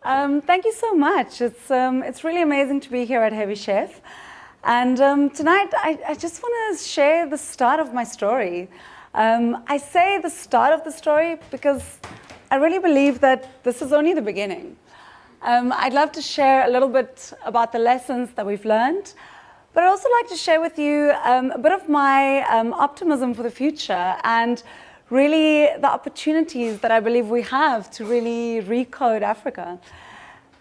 Thank you so much. It's really amazing to be here at Heavy Chef. And tonight, I just want to share the start of my story. I say the start of the story because I really believe that this is only the beginning. I'd love to share a little bit about the lessons that we've learned, but I'd also like to share with you a bit of my optimism for the future and really the opportunities that I believe we have to really recode Africa.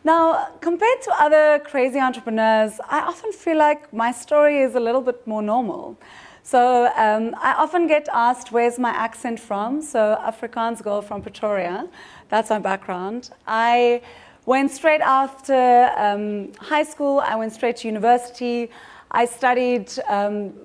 Now, compared to other crazy entrepreneurs, I often feel like my story is a little bit more normal. So I often get asked, where's my accent from? So Afrikaans girl from Pretoria, that's my background. I went straight after high school, I went straight to university. I studied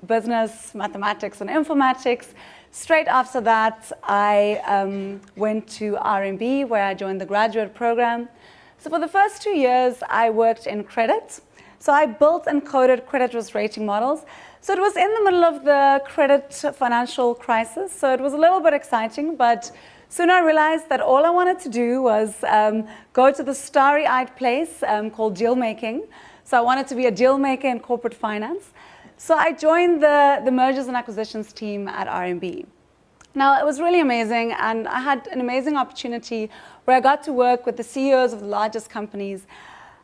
business, mathematics, and informatics. Straight after that, I went to R&B, where I joined the graduate program. So for the first 2 years, I worked in credit. So I built and coded credit risk rating models. So it was in the middle of the credit financial crisis. So it was a little bit exciting, but soon I realized that all I wanted to do was go to the starry-eyed place called deal making. So I wanted to be a deal maker in corporate finance. So I joined the mergers and acquisitions team at R&B. Now, it was really amazing, and I had an amazing opportunity where I got to work with the CEOs of the largest companies.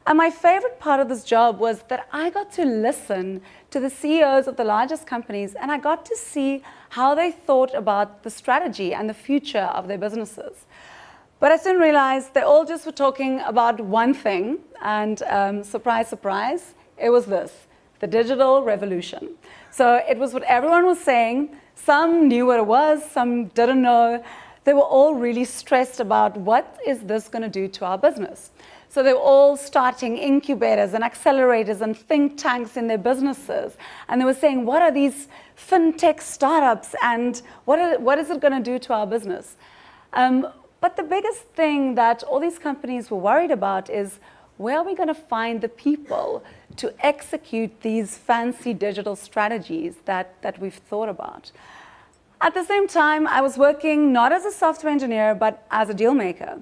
And my favorite part of this job was that I got to listen to the CEOs of the largest companies, and I got to see how they thought about the strategy and the future of their businesses. But I soon realized they all just were talking about one thing, and surprise, surprise, it was this: the digital revolution. So it was what everyone was saying. Some knew what it was, some didn't know. They were all really stressed about what is this going to do to our business. So they were all starting incubators and accelerators and think tanks in their businesses. And they were saying, what are these fintech startups and what is it going to do to our business? But the biggest thing that all these companies were worried about is, where are we going to find the people to execute these fancy digital strategies that we've thought about? At the same time, I was working not as a software engineer, but as a deal maker.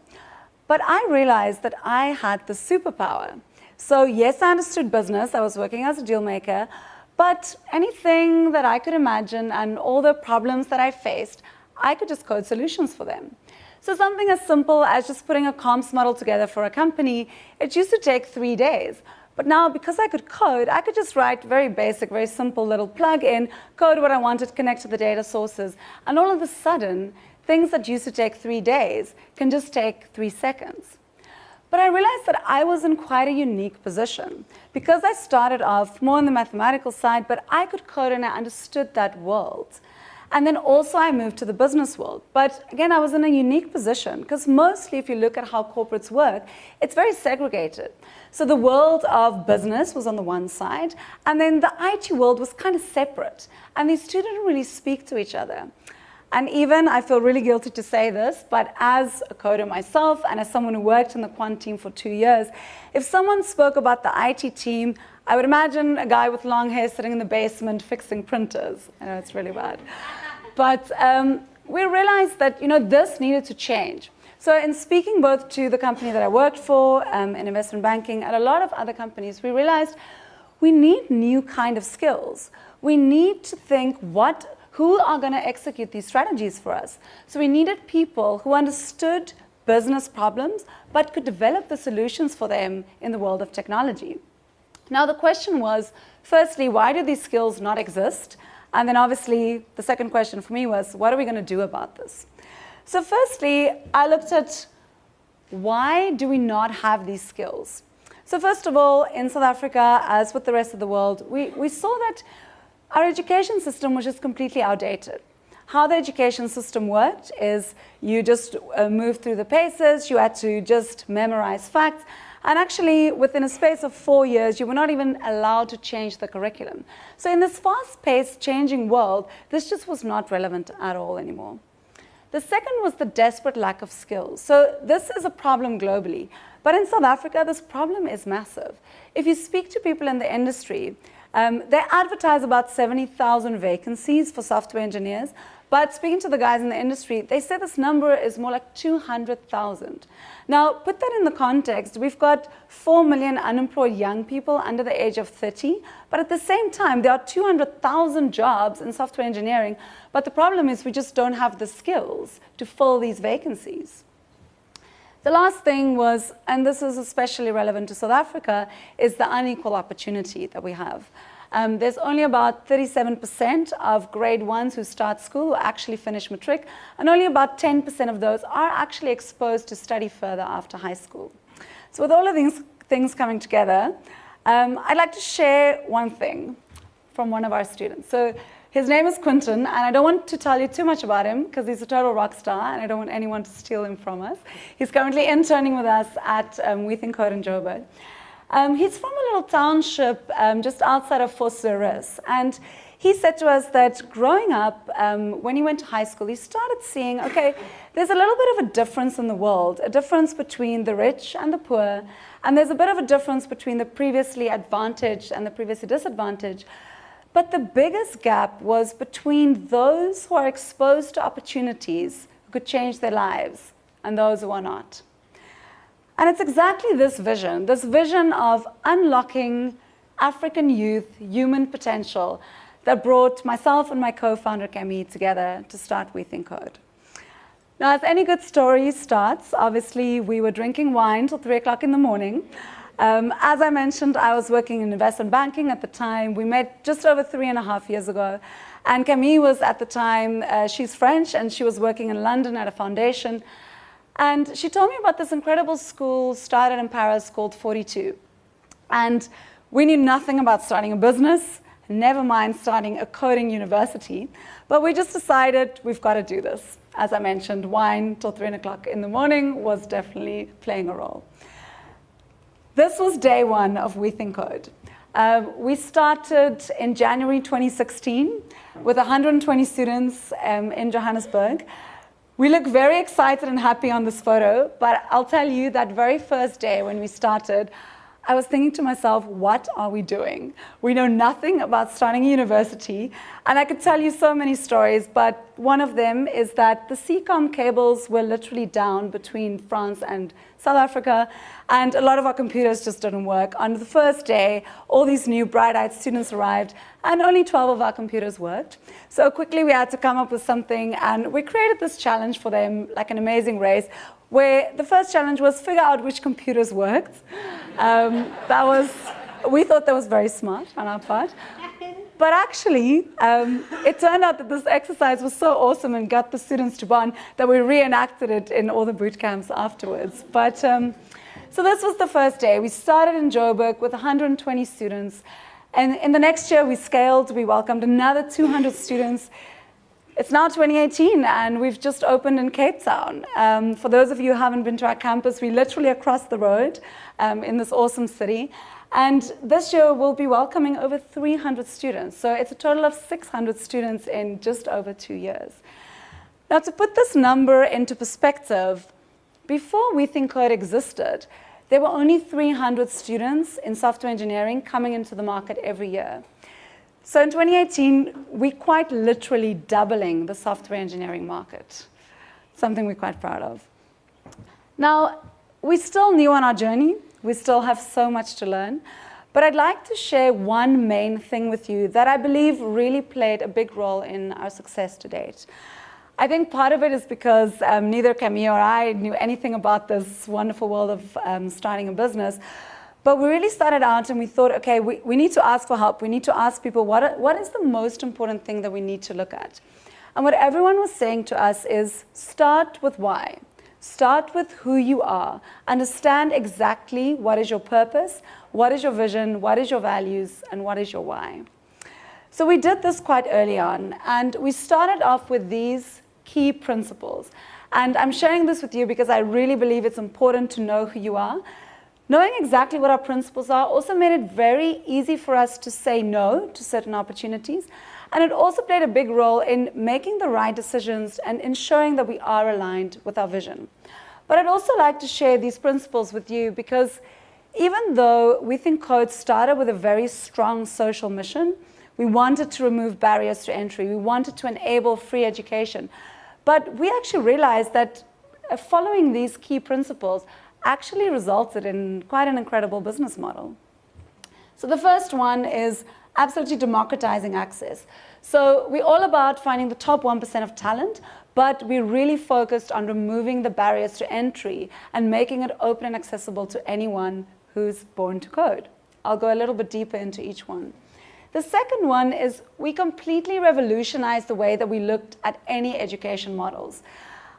But I realized that I had the superpower. So yes, I understood business. I was working as a deal maker. But anything that I could imagine and all the problems that I faced, I could just code solutions for them. So something as simple as just putting a comms model together for a company, it used to take 3 days. But now, because I could code, I could just write very basic, very simple little plug-in, code what I wanted, connect to the data sources. And all of a sudden, things that used to take 3 days can just take 3 seconds. But I realized that I was in quite a unique position because I started off more on the mathematical side, but I could code and I understood that world. And then also I moved to the business world. But again, I was in a unique position because mostly if you look at how corporates work, it's very segregated. So the world of business was on the one side, and then the IT world was kind of separate. And these two didn't really speak to each other. And even, I feel really guilty to say this, but as a coder myself and as someone who worked in the quant team for 2 years, if someone spoke about the IT team, I would imagine a guy with long hair sitting in the basement fixing printers. I know it's really bad. But we realized that this needed to change. So in speaking both to the company that I worked for in investment banking and a lot of other companies, we realized we need new kind of skills. We need to think who are going to execute these strategies for us. So we needed people who understood business problems but could develop the solutions for them in the world of technology. Now the question was, firstly, why do these skills not exist? And then obviously the second question for me was, what are we going to do about this? So firstly, I looked at why do we not have these skills? So first of all, in South Africa, as with the rest of the world, we saw that our education system was just completely outdated. How the education system worked is you just moved through the paces, you had to just memorize facts, and actually within a space of 4 years, you were not even allowed to change the curriculum. So in this fast-paced, changing world, this just was not relevant at all anymore. The second was the desperate lack of skills. So this is a problem globally, but in South Africa, this problem is massive. If you speak to people in the industry, They advertise about 70,000 vacancies for software engineers, but speaking to the guys in the industry, they say this number is more like 200,000. Now, put that in the context, we've got 4 million unemployed young people under the age of 30, but at the same time, there are 200,000 jobs in software engineering, but the problem is we just don't have the skills to fill these vacancies. The last thing was, and this is especially relevant to South Africa, is the unequal opportunity that we have. There's only about 37% of grade ones who start school who actually finish matric, and only about 10% of those are actually exposed to study further after high school. So with all of these things coming together, I'd like to share one thing from one of our students. So his name is Quinton, and I don't want to tell you too much about him because he's a total rock star, and I don't want anyone to steal him from us. He's currently interning with us at WeThinkCode in Joburg. He's from a little township just outside of Fort Service, and he said to us that growing up, when he went to high school, he started seeing, okay, there's a little bit of a difference in the world, a difference between the rich and the poor, and there's a bit of a difference between the previously advantaged and the previously disadvantaged. But the biggest gap was between those who are exposed to opportunities who could change their lives and those who are not. And it's exactly this vision of unlocking African youth human potential that brought myself and my co-founder Camille together to start WeThinkCode. Now, as any good story starts, obviously we were drinking wine till 3 o'clock in the morning. As I mentioned, I was working in investment banking at the time. We met just over 3.5 years ago. And Camille was at the time, she's French, and she was working in London at a foundation. And she told me about this incredible school started in Paris called 42. And we knew nothing about starting a business, never mind starting a coding university. But we just decided we've got to do this. As I mentioned, wine till 3 o'clock in the morning was definitely playing a role. This was day one of WeThinkCode. We started in January 2016 with 120 students in Johannesburg. We look very excited and happy on this photo, but I'll tell you that very first day when we started, I was thinking to myself, what are we doing? We know nothing about starting a university, and I could tell you so many stories, but one of them is that the CCOM cables were literally down between France and South Africa, and a lot of our computers just didn't work. On the first day, all these new bright-eyed students arrived, and only 12 of our computers worked. So quickly we had to come up with something, and we created this challenge for them, like an amazing race, where the first challenge was figure out which computers worked. We thought that was very smart on our part. But actually, it turned out that this exercise was so awesome and got the students to bond that we reenacted it in all the boot camps afterwards. But so this was the first day. We started in Joburg with 120 students. And in the next year, we scaled. We welcomed another 200 students. It's now 2018, and we've just opened in Cape Town. For those of you who haven't been to our campus, we're literally across the road in this awesome city. And this year, we'll be welcoming over 300 students. So it's a total of 600 students in just over 2 years. Now, to put this number into perspective, before WeThinkCode existed, there were only 300 students in software engineering coming into the market every year. So in 2018, we're quite literally doubling the software engineering market, something we're quite proud of. Now, we're still new on our journey. We still have so much to learn. But I'd like to share one main thing with you that I believe really played a big role in our success to date. I think part of it is because neither Camille or I knew anything about this wonderful world of starting a business. But we really started out and we thought, okay, we need to ask for help. We need to ask people, what is the most important thing that we need to look at? And what everyone was saying to us is start with why. Start with who you are. Understand exactly what is your purpose, what is your vision, what is your values, and what is your why. So we did this quite early on, and we started off with these key principles. And I'm sharing this with you because I really believe it's important to know who you are. Knowing exactly what our principles are also made it very easy for us to say no to certain opportunities. And it also played a big role in making the right decisions and ensuring that we are aligned with our vision. But I'd also like to share these principles with you because even though WeThinkCode started with a very strong social mission, we wanted to remove barriers to entry. We wanted to enable free education. But we actually realized that following these key principles actually resulted in quite an incredible business model. So the first one is absolutely democratizing access. So we're all about finding the top 1% of talent, but we're really focused on removing the barriers to entry and making it open and accessible to anyone who's born to code. I'll go a little bit deeper into each one. The second one is we completely revolutionized the way that we looked at any education models.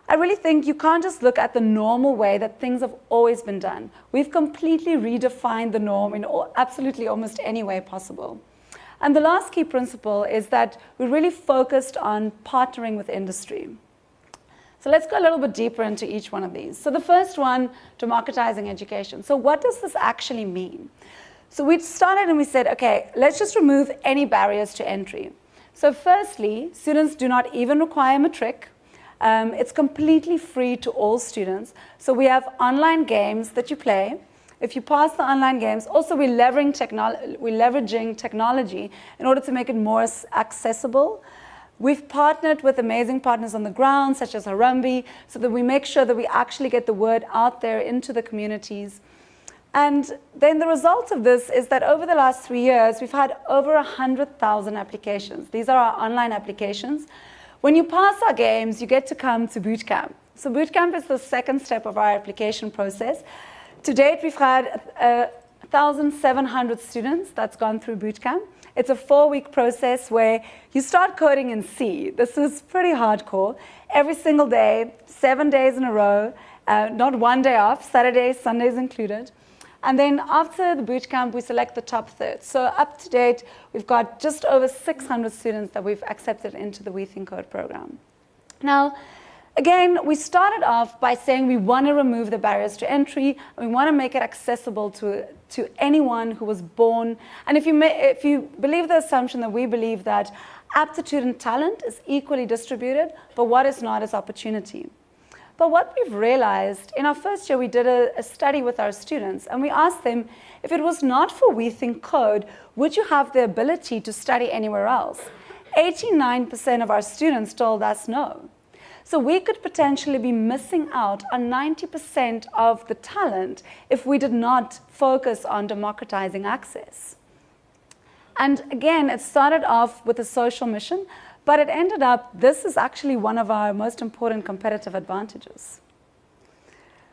I really think you can't just look at the normal way that things have always been done. We've completely redefined the norm in absolutely almost any way possible. And the last key principle is that we really focused on partnering with industry. So let's go a little bit deeper into each one of these. So the first one, democratizing education. So what does this actually mean? So we started and we said, okay, let's just remove any barriers to entry. So firstly, students do not even require matric. It's completely free to all students. So we have online games that you play. If you pass the online games, also we're leveraging technology in order to make it more accessible. We've partnered with amazing partners on the ground, such as Harambee, so that we make sure that we actually get the word out there into the communities. And then the result of this is that over the last 3 years, we've had over 100,000 applications. These are our online applications. When you pass our games, you get to come to bootcamp. So bootcamp is the second step of our application process. To date, we've had 1,700 students that's gone through bootcamp. It's a 4-week process where you start coding in C. This is pretty hardcore. Every single day, 7 days in a row, not one day off, Saturdays, Sundays included. And then after the bootcamp, we select the top third. So up to date, we've got just over 600 students that we've accepted into the WeThinkCode program. Now, again, we started off by saying we want to remove the barriers to entry, and we want to make it accessible to anyone who was born. And if you believe the assumption that we believe that aptitude and talent is equally distributed, but what is not is opportunity. But what we've realized, in our first year, we did a study with our students, and we asked them, if it was not for WeThinkCode, would you have the ability to study anywhere else? 89% of our students told us no. So we could potentially be missing out on 90% of the talent if we did not focus on democratizing access. And again, it started off with a social mission, but it ended up, this is actually one of our most important competitive advantages.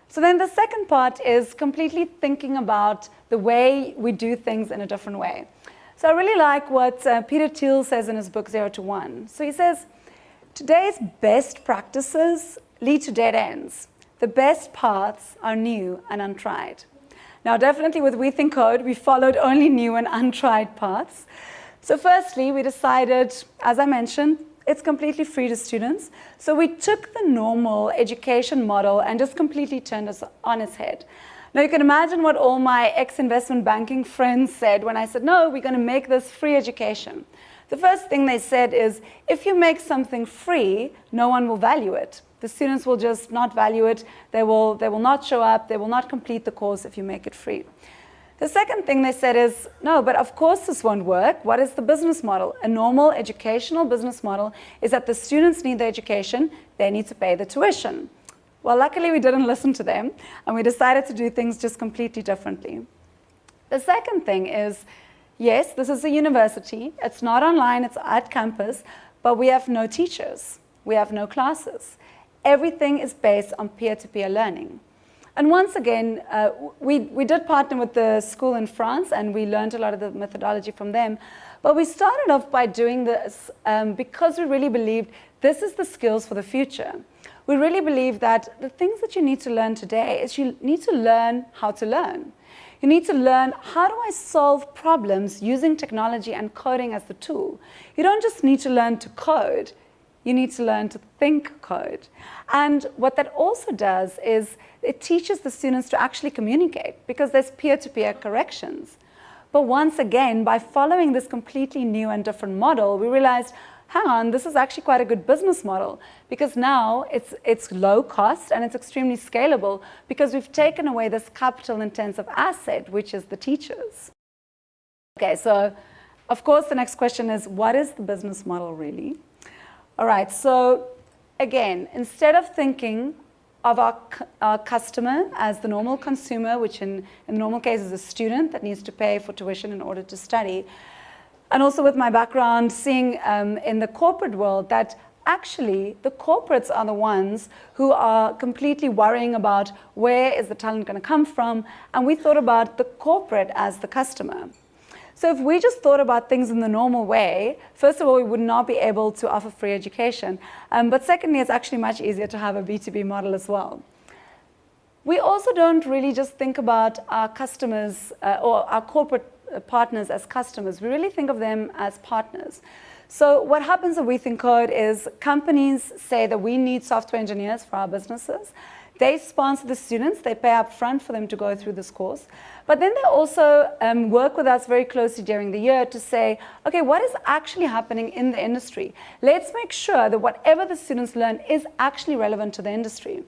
So then the second part is completely thinking about the way we do things in a different way. So I really like what Peter Thiel says in his book, 0 to 1. So he says, today's best practices lead to dead ends. The best paths are new and untried. Now, definitely with WeThinkCode, we followed only new and untried paths. So firstly, we decided, as I mentioned, it's completely free to students. So we took the normal education model and just completely turned it on its head. Now, you can imagine what all my ex-investment banking friends said when I said, no, we're going to make this free education. The first thing they said is, if you make something free, no one will value it. The students will just not value it. They will not show up. They will not complete the course if you make it free. The second thing they said is, no, but of course this won't work. What is the business model? A normal educational business model is that the students need the education. They need to pay the tuition. Well, luckily we didn't listen to them, and we decided to do things just completely differently. The second thing is, yes, this is a university. It's not online, it's at campus, but we have no teachers. We have no classes. Everything is based on peer-to-peer learning. And once again, we did partner with the school in France, and we learned a lot of the methodology from them. But we started off by doing this because we really believed this is the skills for the future. We really believe that the things that you need to learn today is you need to learn how to learn. You need to learn, how do I solve problems using technology and coding as the tool? You don't just need to learn to code. You need to learn to think code. And what that also does is it teaches the students to actually communicate, because there's peer-to-peer corrections. But once again, by following this completely new and different model, we realized hang on, this is actually quite a good business model, because now it's low cost and it's extremely scalable because we've taken away this capital-intensive asset, which is the teachers. Okay, so of course the next question is, what is the business model really? All right, so again, instead of thinking of our customer as the normal consumer, which in the normal case is a student that needs to pay for tuition in order to study, and also with my background seeing in the corporate world that actually the corporates are the ones who are completely worrying about where is the talent going to come from, and we thought about the corporate as the customer. So if we just thought about things in the normal way, first of all, we would not be able to offer free education. But secondly, it's actually much easier to have a B2B model as well. We also don't really just think about our customers or our corporate partners as customers. We really think of them as partners. So what happens at WeThinkCode is companies say that we need software engineers for our businesses. They sponsor the students, they pay up front for them to go through this course. But then they also work with us very closely during the year to say, okay, what is actually happening in the industry? Let's make sure that whatever the students learn is actually relevant to the industry.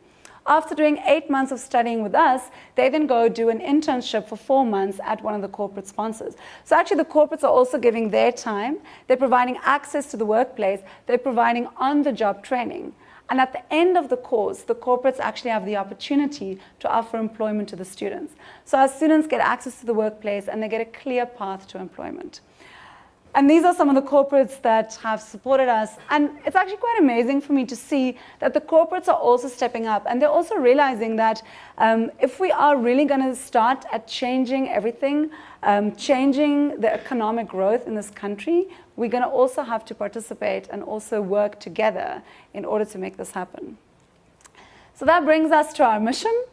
After doing 8 months of studying with us, they then go do an internship for 4 months at one of the corporate sponsors. So actually the corporates are also giving their time, they're providing access to the workplace, they're providing on-the-job training. And at the end of the course, the corporates actually have the opportunity to offer employment to the students. So our students get access to the workplace and they get a clear path to employment. And these are some of the corporates that have supported us. And it's actually quite amazing for me to see that the corporates are also stepping up. And they're also realizing that if we are really going to start at changing everything, changing the economic growth in this country, we're going to also have to participate and also work together in order to make this happen. So that brings us to our mission.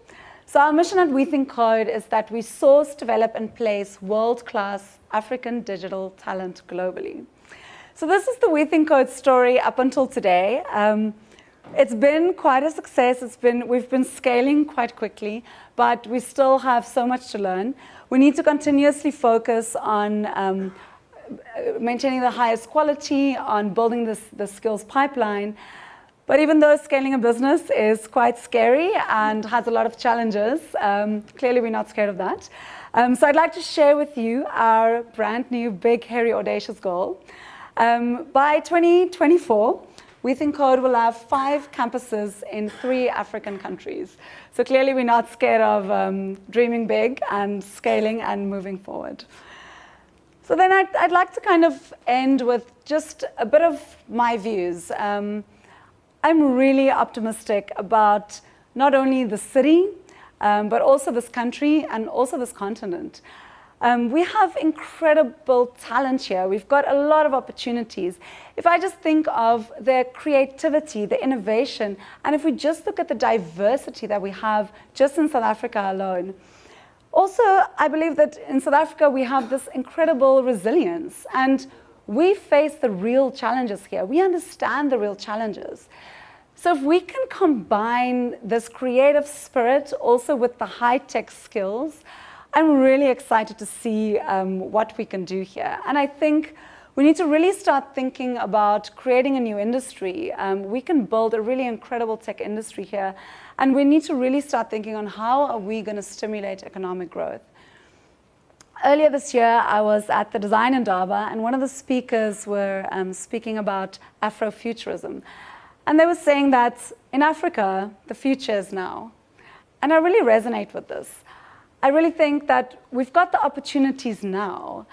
So our mission at WeThinkCode is that we source, develop, and place world-class African digital talent globally. So this is the WeThinkCode story up until today. It's been quite a success. We've been scaling quite quickly, but we still have so much to learn. We need to continuously focus on maintaining the highest quality, on building the skills pipeline. But even though scaling a business is quite scary and has a lot of challenges, clearly we're not scared of that. So I'd like to share with you our brand new, big, hairy, audacious goal. By 2024, WeThinkCode will have 5 campuses in 3 African countries. So clearly we're not scared of dreaming big and scaling and moving forward. So then I'd like to kind of end with just a bit of my views. I'm really optimistic about not only the city, but also this country and also this continent. We have incredible talent here. We've got a lot of opportunities. If I just think of the creativity, the innovation, and if we just look at the diversity that we have just in South Africa alone. Also, I believe that in South Africa we have this incredible resilience, and we face the real challenges here. We understand the real challenges. So if we can combine this creative spirit also with the high-tech skills, I'm really excited to see what we can do here. And I think we need to really start thinking about creating a new industry. We can build a really incredible tech industry here. And we need to really start thinking on how are we going to stimulate economic growth. Earlier this year, I was at the Design Indaba, and one of the speakers were speaking about Afrofuturism. And they were saying that in Africa, the future is now. And I really resonate with this. I really think that we've got the opportunities now.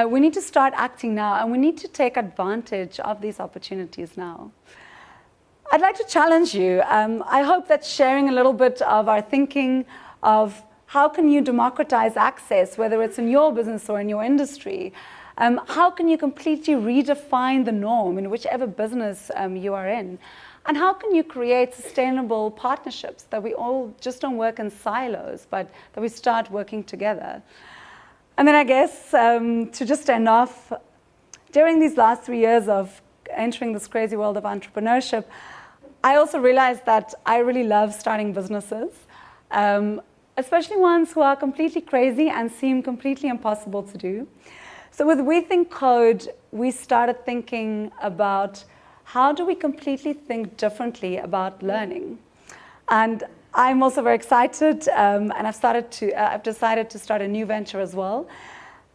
We need to start acting now, and we need to take advantage of these opportunities now. I'd like to challenge you. I hope that sharing a little bit of our thinking of how can you democratize access, whether it's in your business or in your industry, how can you completely redefine the norm in whichever business you are in? And how can you create sustainable partnerships that we all just don't work in silos, but that we start working together? And then I guess to just end off, during these last 3 years of entering this crazy world of entrepreneurship, I also realized that I really love starting businesses, especially ones who are completely crazy and seem completely impossible to do. So with WeThinkCode, we started thinking about how do we completely think differently about learning. And I'm also very excited, and I've decided to start a new venture as well.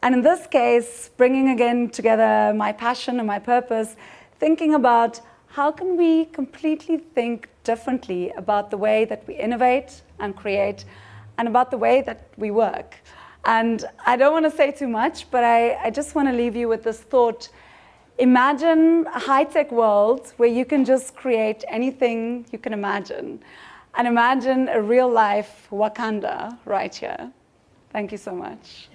And in this case, bringing again together my passion and my purpose, thinking about how can we completely think differently about the way that we innovate and create, and about the way that we work. And I don't want to say too much, but I just want to leave you with this thought. Imagine a high-tech world where you can just create anything you can imagine. And imagine a real-life Wakanda right here. Thank you so much.